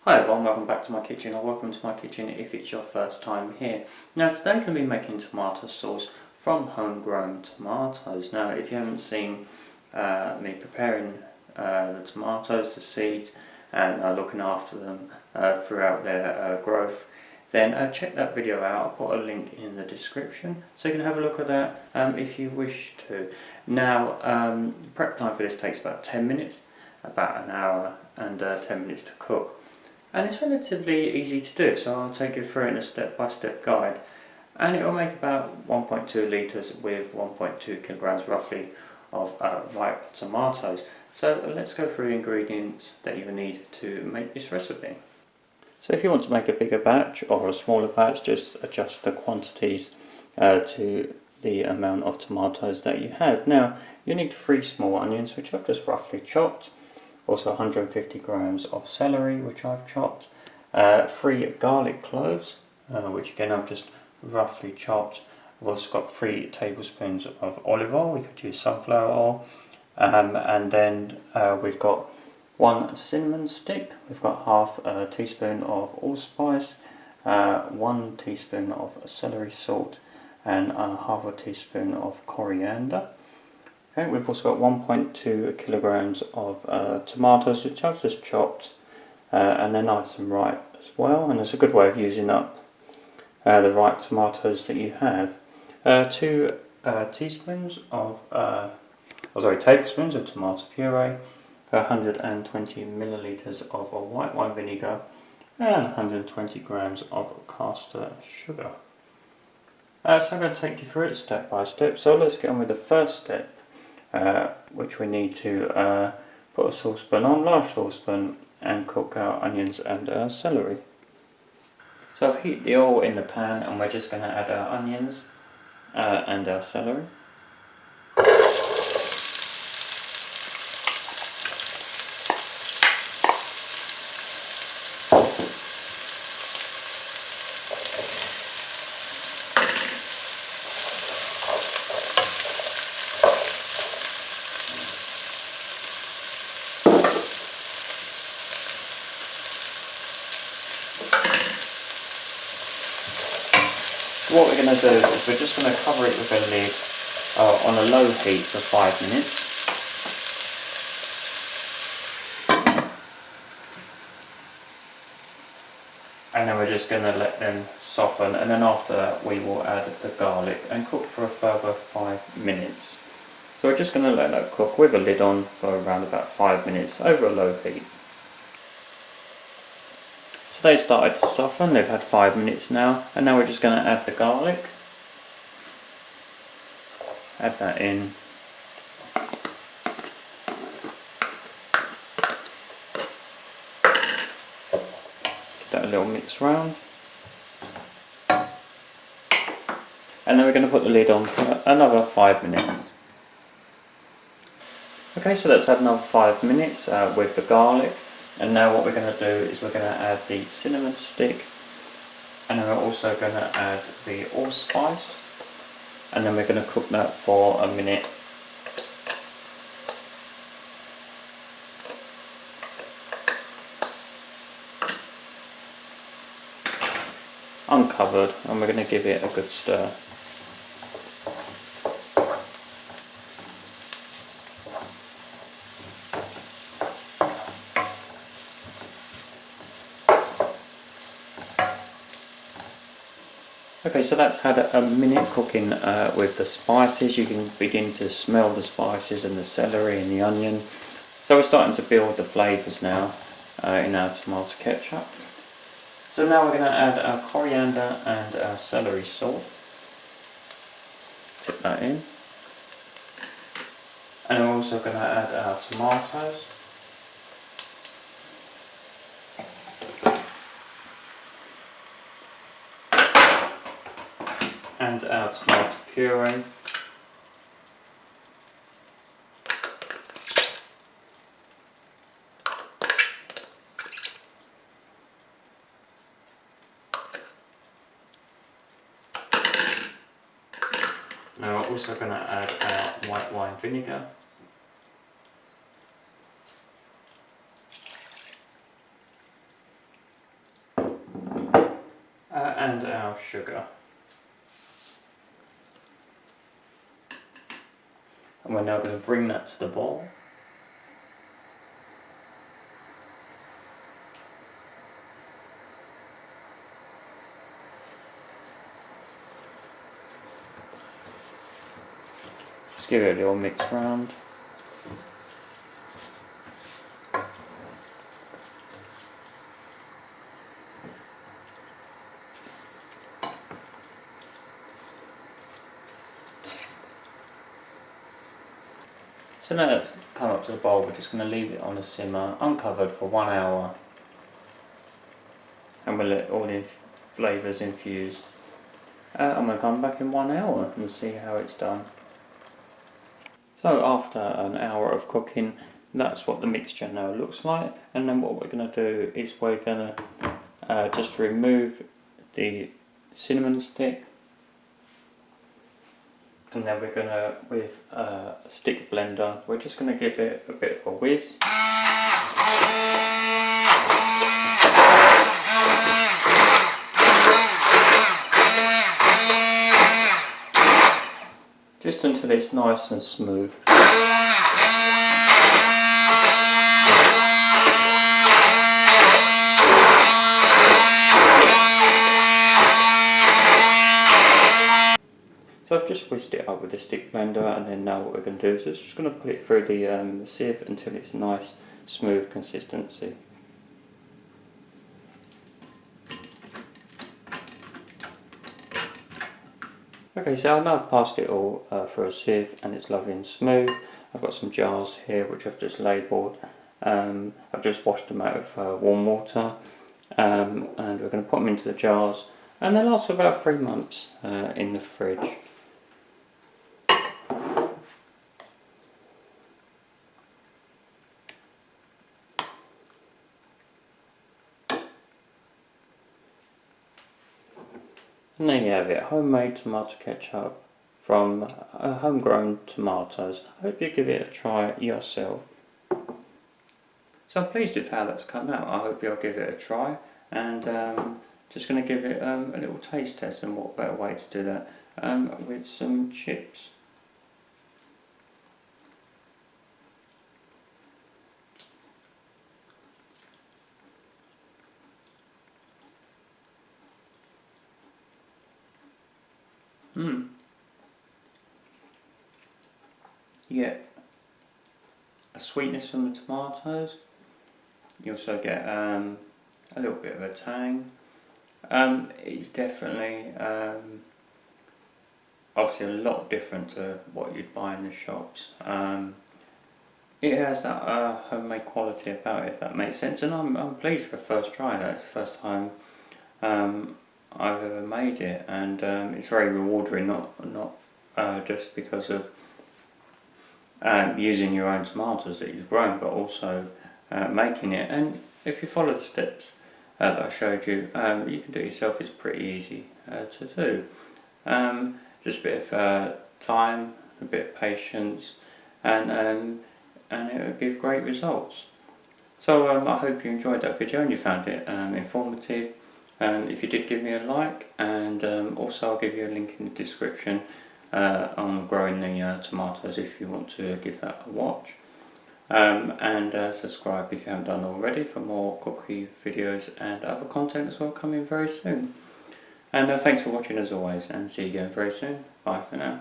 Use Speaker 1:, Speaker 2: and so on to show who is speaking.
Speaker 1: Hi everyone, welcome back to my kitchen, or welcome to my kitchen if it's your first time here. Now today I'm going to be making tomato sauce from homegrown tomatoes. Now if you haven't seen me preparing the tomatoes, the seeds, and looking after them throughout their growth, then check that video out. I'll put a link in the description so you can have a look at that if you wish to. Now prep time for this takes about 10 minutes, about an hour and 10 minutes to cook. And it's relatively easy to do, so I'll take you through it in a step-by-step guide. And it will make about 1.2 litres with 1.2 kilograms roughly of ripe tomatoes. So let's go through the ingredients that you will need to make this recipe. So if you want to make a bigger batch or a smaller batch, just adjust the quantities to the amount of tomatoes that you have. Now you need 3 small onions, which I've just roughly chopped. Also 150 grams of celery, which I've chopped. 3 garlic cloves, which again I've just roughly chopped. I've also got 3 tablespoons of olive oil. We could use sunflower oil. And then we've got 1 cinnamon stick. We've got half a teaspoon of allspice, 1 teaspoon of celery salt, and half a teaspoon of coriander. Okay, we've also got 1.2 kilograms of tomatoes, which I've just chopped, and they're nice and ripe as well. And it's a good way of using up the ripe tomatoes that you have. 2 tablespoons of tomato puree, 120 milliliters of white wine vinegar, and 120 grams of caster sugar. So I'm going to take you through it step by step. So let's get on with the first step. Which we need to put a saucepan on, large saucepan, and cook our onions and celery. So I've heated the oil in the pan, and we're just going to add our onions and our celery. What we're going to do is we're just going to cover it with a lid on a low heat for 5 minutes. And then we're just going to let them soften, and then after that we will add the garlic and cook for a further 5 minutes. So we're just going to let that cook with a lid on for around about 5 minutes over a low heat. So they've started to soften, they've had 5 minutes now, and now we're just going to add the garlic. Add that in. Give that a little mix round. And then we're going to put the lid on for another 5 minutes. Okay, so that's had another 5 minutes with the garlic. And now what we're going to do is we're going to add the cinnamon stick, and then we're also going to add the allspice, and then we're going to cook that for a minute. Uncovered, and we're going to give it a good stir. Okay, so that's had a minute cooking with the spices. You can begin to smell the spices and the celery and the onion. So we're starting to build the flavours now in our tomato ketchup. So now we're going to add our coriander and our celery salt. Tip that in. And we're also going to add our tomatoes. And our tomato puree. Now we're also going to add our white wine vinegar. and our sugar. And we're now going to bring that to the bowl. Just give it a little mix round. So now that's come up to the bowl, we're just going to leave it on a simmer, uncovered for 1 hour. And we'll let all the flavours infuse. I'm going to come back in 1 hour and see how it's done. So after an hour of cooking, that's what the mixture now looks like. And then what we're going to do is we're going to just remove the cinnamon stick. And then we're going to, with a stick blender, we're just going to give it a bit of a whiz. Just until it's nice and smooth. So I've just whisked it up with the stick blender, and then now what we're going to do is just going to put it through the sieve until it's nice, smooth consistency. Okay, so I've now passed it all through a sieve and it's lovely and smooth. I've got some jars here which I've just labelled. I've just washed them out of warm water, and we're going to put them into the jars, and they last for about 3 months in the fridge. And there you have it, homemade tomato ketchup from homegrown tomatoes. I hope you give it a try yourself. So I'm pleased with how that's come out. I hope you'll give it a try, and just going to give it a little taste test, and what better way to do that with some chips. Yeah, a sweetness from the tomatoes. You also get a little bit of a tang. It's definitely obviously a lot different to what you'd buy in the shops. It has that homemade quality about it, if that makes sense, and I'm pleased for the first try. That's the first time I've ever made it, and it's very rewarding, not just because of using your own tomatoes that you've grown, but also making it. And if you follow the steps that I showed you, you can do it yourself. It's pretty easy to do. Just a bit of time, a bit of patience, and it will give great results. So I hope you enjoyed that video and you found it informative. If you did, give me a like, and also I'll give you a link in the description on growing the tomatoes if you want to give that a watch. And subscribe if you haven't done already for more cookery videos and other content as well, coming very soon. And thanks for watching as always, and see you again very soon. Bye for now.